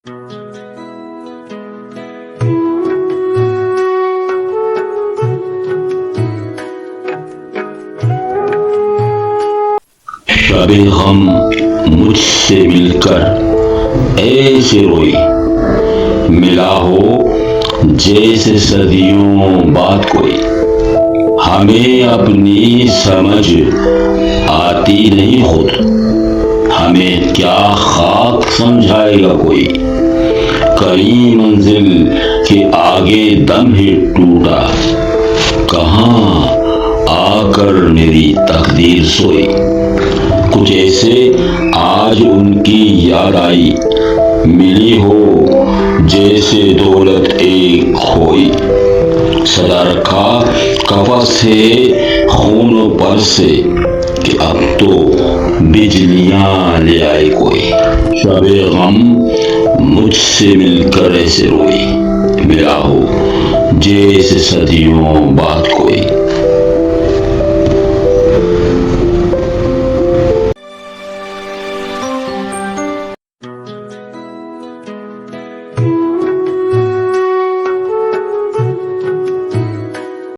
शबे गम मुझसे मिलकर ऐसे रोई, मिला हो जैसे सदियों बाद कोई। हमें अपनी समझ आती नहीं खुद, हमें क्या खाक समझाएगा कोई। कई मंजिल के आगे दम ही टूटा, कहाँ आकर मेरी तकदीर सोई। कुछ ऐसे आज उनकी याद आई, मिली हो जैसे दौलत एक खोई। सदा रखा कफन से खूनों पर से कि अब तो बिजलियां ले आए कोई। शबे गम मुझसे मिलकर ऐसे रोई, मिला हो जैसे सदियों बाद कोई।